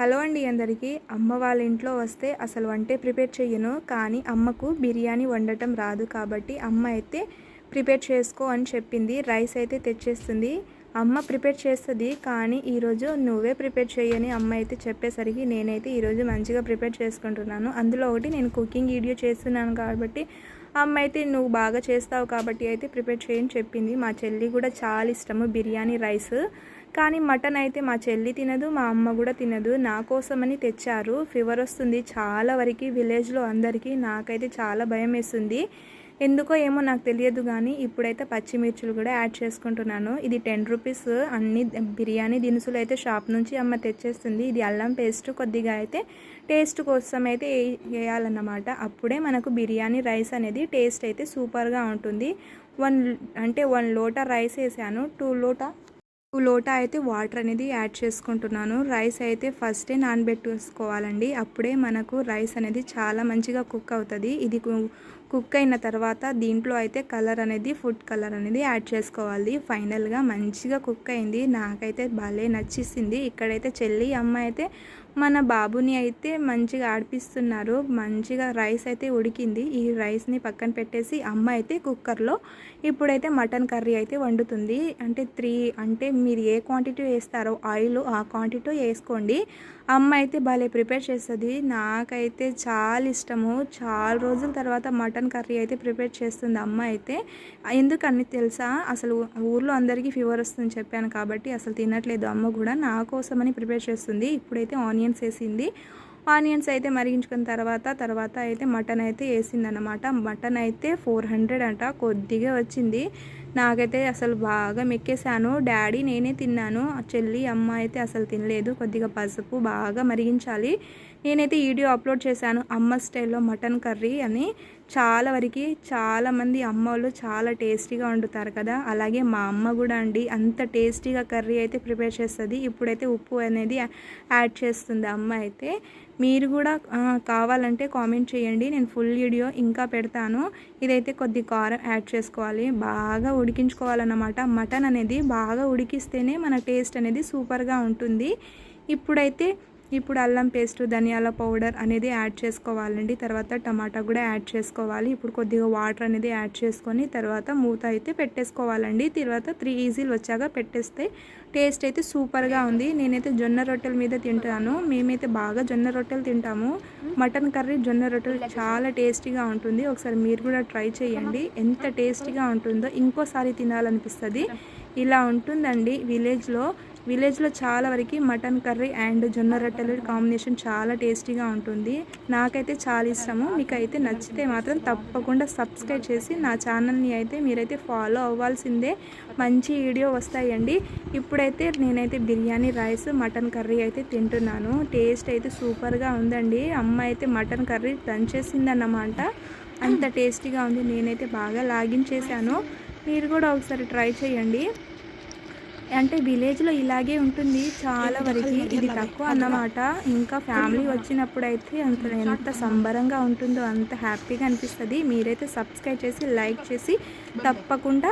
Hello అండి అందరికీ. అమ్మ వాళ్ళ ఇంట్లో వస్తే అసలు వంటే ప్రిపేర్ చెయ్యను. కానీ అమ్మకు బిర్యానీ వండటం రాదు కాబట్టి అమ్మ అయితే ప్రిపేర్ చేసుకో అని చెప్పింది. రైస్ అయితే తెచ్చేస్తుంది. అమ్మ ప్రిపేర్ చేస్తుంది కానీ ఈరోజు నువ్వే ప్రిపేర్ చేయని అమ్మ అయితే చెప్పేసరికి నేనైతే ఈరోజు మంచిగా ప్రిపేర్ చేసుకుంటున్నాను. అందులో ఒకటి నేను కుకింగ్ వీడియో చేస్తున్నాను కాబట్టి అమ్మ అయితే నువ్వు బాగా చేస్తావు కాబట్టి అయితే ప్రిపేర్ చేయని చెప్పింది. మా చెల్లి కూడా చాలా ఇష్టము బిర్యానీ రైస్. కానీ మటన్ అయితే మా చెల్లి తినదు, మా అమ్మ కూడా తినదు. నా కోసమని తెచ్చారు. ఫీవర్ వస్తుంది చాలా వరకు విలేజ్లో అందరికీ. నాకైతే చాలా భయం వేస్తుంది. ఎందుకో ఏమో నాకు తెలియదు కానీ ఇప్పుడైతే పచ్చిమిర్చులు కూడా యాడ్ చేసుకుంటున్నాను. ఇది 10 రూపీస్. అన్ని బిర్యానీ దినుసులు అయితే షాప్ నుంచి అమ్మ తెచ్చేస్తుంది. ఇది అల్లం పేస్ట్ కొద్దిగా అయితే టేస్ట్ కోసం అయితే వేయాలన్నమాట. అప్పుడే మనకు బిర్యానీ రైస్ అనేది టేస్ట్ అయితే సూపర్గా ఉంటుంది. 1 లోటా రైస్ వేసాను. 2 లోటా అయితే వాటర్ అనేది యాడ్ చేసుకుంటున్నాను. రైస్ అయితే ఫస్టే నానబెట్టేసుకోవాలండి. అప్పుడే మనకు రైస్ అనేది చాలా మంచిగా కుక్ అవుతుంది. ఇది కుక్ అయిన తర్వాత దీంట్లో అయితే కలర్ అనేది ఫుడ్ కలర్ అనేది యాడ్ చేసుకోవాలి. ఫైనల్గా మంచిగా కుక్ అయింది. నాకైతే భలే నచ్చేసింది. ఇక్కడైతే చెల్లి అమ్మ అయితే మన బాబుని అయితే మంచిగా ఆడిపిస్తున్నారు. మంచిగా రైస్ అయితే ఉడికింది. ఈ రైస్ని పక్కన పెట్టేసి అమ్మ అయితే కుక్కర్లో ఇప్పుడైతే మటన్ కర్రీ అయితే వండుతుంది. అంటే మీరు ఏ క్వాంటిటీ వేస్తారో ఆయిల్ ఆ క్వాంటిటీ వేసుకోండి. అమ్మ అయితే భలే ప్రిపేర్ చేస్తుంది. నాకైతే చాలా ఇష్టము. చాలా రోజుల తర్వాత మటన్ కర్రీ అయితే ప్రిపేర్ చేస్తుంది అమ్మ అయితే. ఎందుకని తెలుసా, అసలు ఊర్లో అందరికీ ఫీవర్ వస్తుందని చెప్పాను కాబట్టి అసలు తినట్లేదు అమ్మ కూడా. నా కోసమని ప్రిపేర్ చేస్తుంది. ఇప్పుడైతే ఆనియన్స్ వేసింది. ఆనియన్స్ అయితే మరిగించుకున్న తర్వాత అయితే మటన్ అయితే వేసిందనమాట. మటన్ అయితే 400 అంట. కొద్దిగా వచ్చింది. నాకైతే అసలు బాగా మెక్కేసాను. డాడీ నేనే తిన్నాను. చెల్లి అమ్మ అయితే అసలు తినలేదు. కొద్దిగా పసుపు బాగా మరిగించాలి. నేనైతే వీడియో అప్లోడ్ చేశాను అమ్మ స్టైల్లో మటన్ కర్రీ అని. చాలామంది అమ్మ వాళ్ళు చాలా టేస్టీగా వండుతారు కదా, అలాగే మా అమ్మ కూడా అండి అంత టేస్టీగా కర్రీ అయితే ప్రిపేర్ చేస్తుంది. ఇప్పుడైతే ఉప్పు అనేది యాడ్ చేస్తుంది అమ్మ అయితే. మీరు కూడా కావాలంటే కామెంట్ చేయండి, నేను ఫుల్ వీడియో ఇంకా పెడతాను. ఇదైతే కొద్ది కారం యాడ్ చేసుకోవాలి. బాగా ఉడికించుకోవాలన్నమాట. మటన్ అనేది బాగా ఉడికిస్తేనే మన టేస్ట్ అనేది సూపర్గా ఉంటుంది. ఇప్పుడు అల్లం పేస్ట్, ధనియాల పౌడర్ అనేది యాడ్ చేసుకోవాలండి. తర్వాత టమాటా కూడా యాడ్ చేసుకోవాలి. ఇప్పుడు కొద్దిగా వాటర్ అనేది యాడ్ చేసుకొని తర్వాత మూత అయితే పెట్టేసుకోవాలండి. తర్వాత 3 విజిల్ వచ్చాక పెట్టేస్తే టేస్ట్ అయితే సూపర్గా ఉంది. నేనైతే జొన్న రొట్టెల మీద తింటాను. మేమైతే బాగా జొన్న రొట్టెలు తింటాము. మటన్ కర్రీ జొన్న రొట్టెలు చాలా టేస్టీగా ఉంటుంది. ఒకసారి మీరు కూడా ట్రై చేయండి. ఎంత టేస్టీగా ఉంటుందో ఇంకోసారి తినాలనిపిస్తుంది. ఇలా ఉంటుందండి విలేజ్లో చాలా వరకు మటన్ కర్రీ అండ్ జొన్న రొట్టెల కాంబినేషన్ చాలా టేస్టీగా ఉంటుంది. నాకైతే చాలా ఇష్టము. మీకు అయితే నచ్చితే మాత్రం తప్పకుండా సబ్స్క్రైబ్ చేసి నా ఛానల్ని అయితే మీరైతే ఫాలో అవ్వాల్సిందే. మంచి వీడియో వస్తాయండి. ఇప్పుడైతే నేనైతే బిర్యానీ రైస్ మటన్ కర్రీ అయితే తింటున్నాను. టేస్ట్ అయితే సూపర్గా ఉందండి. అమ్మ అయితే మటన్ కర్రీ దంచేసిందన్నమాట. అంత టేస్టీగా ఉంది. నేనైతే బాగా లాగించేసాను. మీరు కూడా ఒకసారి ట్రై చేయండి. అంటే విలేజ్లో ఇలాగే ఉంటుంది చాలా వరకు. ఇది తక్కువ అన్నమాట. ఇంకా ఫ్యామిలీ వచ్చినప్పుడు అయితే ఎంత సంబరంగా ఉంటుందో, అంత హ్యాపీగా అనిపిస్తుంది. మీరైతే సబ్స్క్రైబ్ చేసి లైక్ చేసి తప్పకుండా